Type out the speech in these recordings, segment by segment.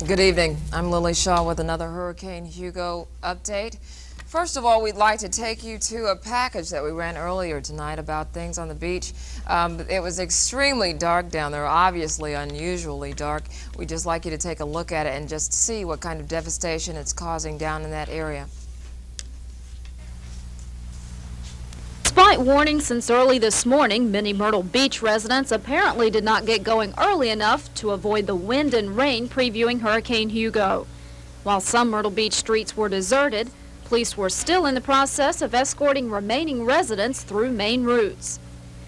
Good evening. I'm Lily Shaw with another Hurricane Hugo update. First of all, we'd like to take you to a package that we ran earlier tonight about things on the beach. It was extremely dark down there, obviously unusually dark. We'd just like you to take a look at it and just see what kind of devastation it's causing down in that area. Despite warnings since early this morning, many Myrtle Beach residents apparently did not get going early enough to avoid the wind and rain previewing Hurricane Hugo. While some Myrtle Beach streets were deserted, police were still in the process of escorting remaining residents through main routes.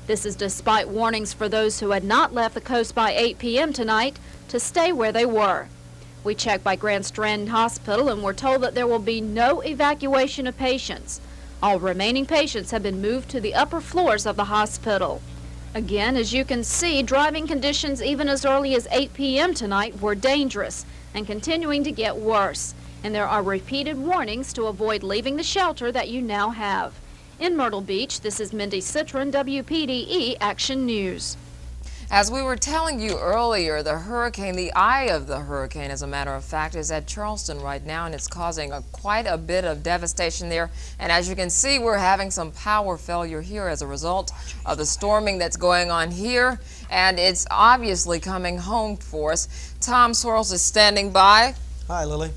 This is despite warnings for those who had not left the coast by 8 p.m. tonight to stay where they were. We checked by Grand Strand Hospital and were told that there will be no evacuation of patients. All remaining patients have been moved to the upper floors of the hospital. Again, as you can see, driving conditions even as early as 8 p.m. tonight were dangerous and continuing to get worse. And there are repeated warnings to avoid leaving the shelter that you now have. In Myrtle Beach, this is Mindy Citron, WPDE Action News. As we were telling you earlier, the eye of the hurricane, as a matter of fact, is at Charleston right now, and it's causing quite a bit of devastation there. And as you can see, we're having some power failure here as a result of the storming that's going on here, and it's obviously coming home for us. Tom Swirls is standing by. Hi, Lily.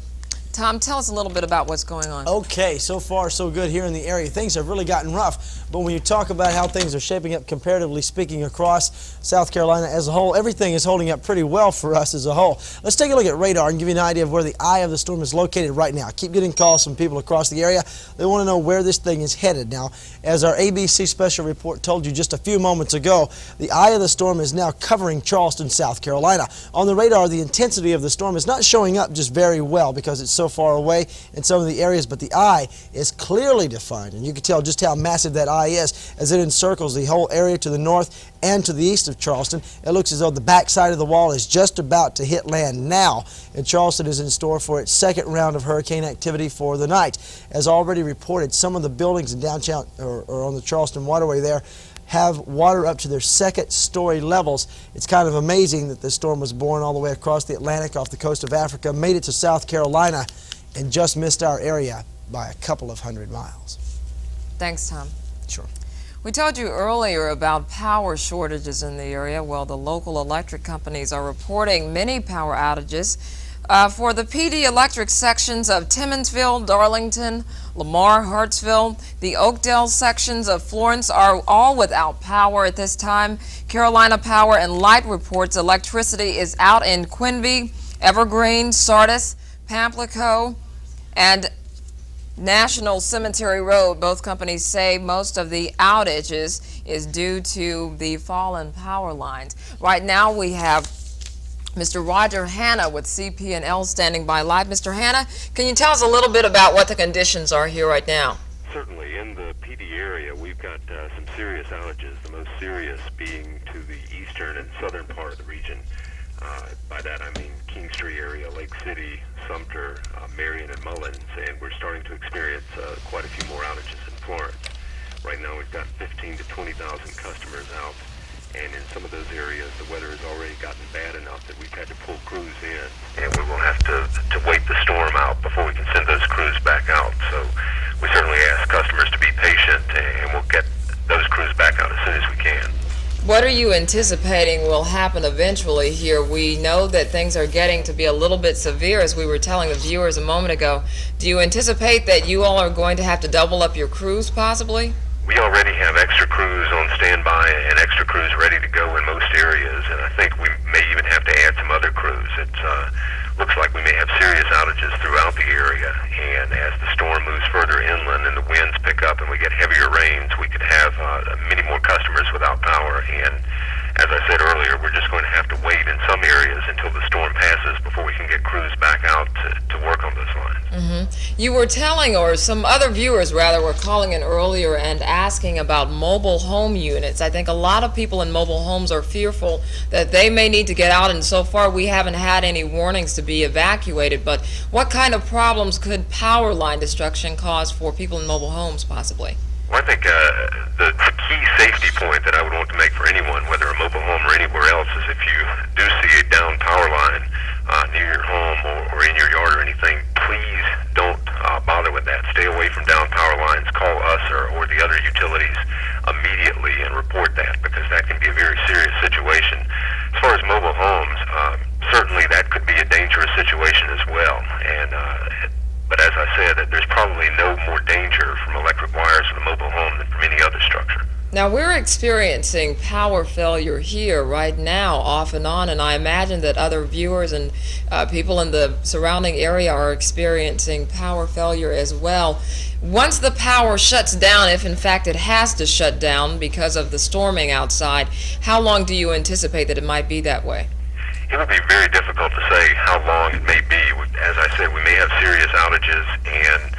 Tom, tell us a little bit about what's going on. Okay, so far so good here in the area. Things have really gotten rough, but when you talk about how things are shaping up comparatively speaking across South Carolina as a whole, everything is holding up pretty well for us as a whole. Let's take a look at radar and give you an idea of where the eye of the storm is located right now. I keep getting calls from people across the area. They want to know where this thing is headed. Now, as our ABC special report told you just a few moments ago, the eye of the storm is now covering Charleston, South Carolina. On the radar, the intensity of the storm is not showing up just very well because it's so far away in some of the areas, but the eye is clearly defined, and you can tell just how massive that eye is as it encircles the whole area to the north and to the east of Charleston. It looks as though the back side of the wall is just about to hit land now, and Charleston is in store for its second round of hurricane activity for the night. As already reported, some of the buildings in downtown or on the Charleston waterway there have water up to their second-story levels. It's kind of amazing that this storm was born all the way across the Atlantic off the coast of Africa, made it to South Carolina, and just missed our area by a couple of 100 miles. Thanks, Tom. Sure. We told you earlier about power shortages in the area. Well, the local electric companies are reporting many power outages. For the PD electric sections of Timmonsville, Darlington, Lamar, Hartsville, the Oakdale sections of Florence are all without power at this time. Carolina Power and Light reports electricity is out in Quinby, Evergreen, Sardis, Pamplico, and National Cemetery Road. Both companies say most of the outages is due to the fallen power lines. Right now we have Mr. Roger Hanna with CP&L standing by live. Mr. Hanna, can you tell us a little bit about what the conditions are here right now? Certainly. In the PD area, we've got some serious outages, the most serious being to the eastern and southern part of the region. By that I mean Kingstree area, Lake City, Sumter, Marion, and Mullins, and we're starting to experience quite a few more outages in Florence. Right now we've got 15 to 20,000 customers out, and in some of those areas the weather has already gotten bad enough that we've had to pull crews in, and we will have to wait the storm out before we can send those crews back out. So we certainly ask customers to be patient, and we'll get those crews back out as soon as we can. What are you anticipating will happen eventually here? We know that things are getting to be a little bit severe, as we were telling the viewers a moment ago. Do you anticipate that you all are going to have to double up your crews possibly? We already have extra crews on standby and extra crews ready to go in most areas, and I think we may even have to add some other crews. It looks like we may have serious outages throughout the area, and as the storm moves further inland and the winds pick up and we get heavier rains, we could have many more customers without power. And as I said earlier, we're just going to have to wait in some areas until the storm passes before we can get crews back out to work on those lines. You were telling, or some other viewers rather, were calling in earlier and asking about mobile home units. I think a lot of people in mobile homes are fearful that they may need to get out, and so far we haven't had any warnings to be evacuated. But what kind of problems could power line destruction cause for people in mobile homes possibly? Well, I think the key safety point that I would want to make for anyone, whether a mobile home or anywhere else, is if you do see a down power line near your home or in your yard or anything, please don't bother with that. Stay away from down power lines. Call us or the other utilities immediately and report that, because that can be a very serious situation. As far as mobile homes, certainly that could be a dangerous situation as well. But as I said, there's probably no more danger from electric wires in a mobile home than from any other structure. Now, we're experiencing power failure here right now, off and on, and I imagine that other viewers and people in the surrounding area are experiencing power failure as well. Once the power shuts down, if in fact it has to shut down because of the storming outside, how long do you anticipate that it might be that way? It would be very difficult to say how long it may be. As I said, we may have serious outages, and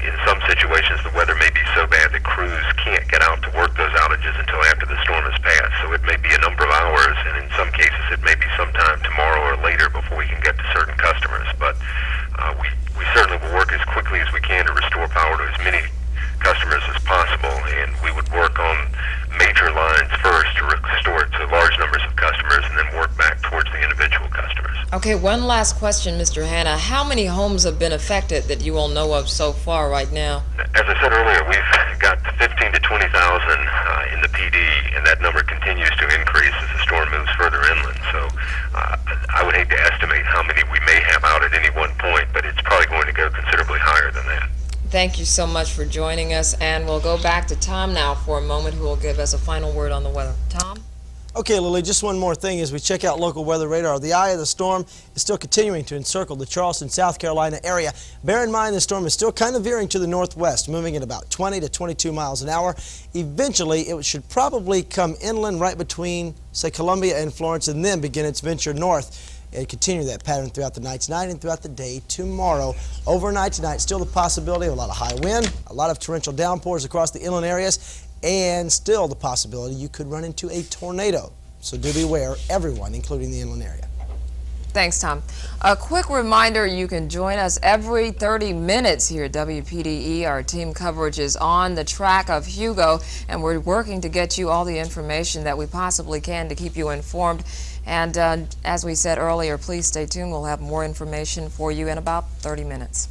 in some situations the weather may be so bad that crews can't get out to work those outages until after the storm has passed. So it may be a number of hours, and in some cases it may be sometime tomorrow or later before we can get to certain customers. But we certainly will work as quickly as we can to restore power to as many customers as possible, and we would work on major lines first to restore it to large numbers of customers, and then work back towards the individual customers. Okay, one last question, Mr. Hanna. How many homes have been affected that you all know of so far right now? As I said earlier, we've got 15 to 20,000 in the PD, and that number continues to increase as the storm moves further inland. So I would hate to estimate how many we may have out at any one point, but it's probably going to go considerably higher than that. Thank you so much for joining us, and we'll go back to Tom now for a moment, who will give us a final word on the weather. Tom? Okay, Lily, just one more thing as we check out local weather radar. The eye of the storm is still continuing to encircle the Charleston, South Carolina area. Bear in mind the storm is still kind of veering to the northwest, moving at about 20 to 22 miles an hour. Eventually, it should probably come inland right between, say, Columbia and Florence, and then begin its venture north. And continue that pattern throughout the night tonight and throughout the day tomorrow. Overnight tonight, still the possibility of a lot of high wind, a lot of torrential downpours across the inland areas, and still the possibility you could run into a tornado. So do beware, everyone, including the inland area. Thanks, Tom. A quick reminder, you can join us every 30 minutes here at WPDE. Our team coverage is on the track of Hugo, and we're working to get you all the information that we possibly can to keep you informed. And as we said earlier, please stay tuned. We'll have more information for you in about 30 minutes.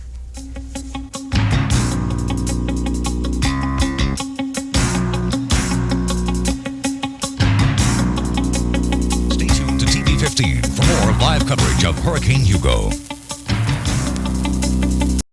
Stay tuned to TV 15 for more live coverage of Hurricane Hugo.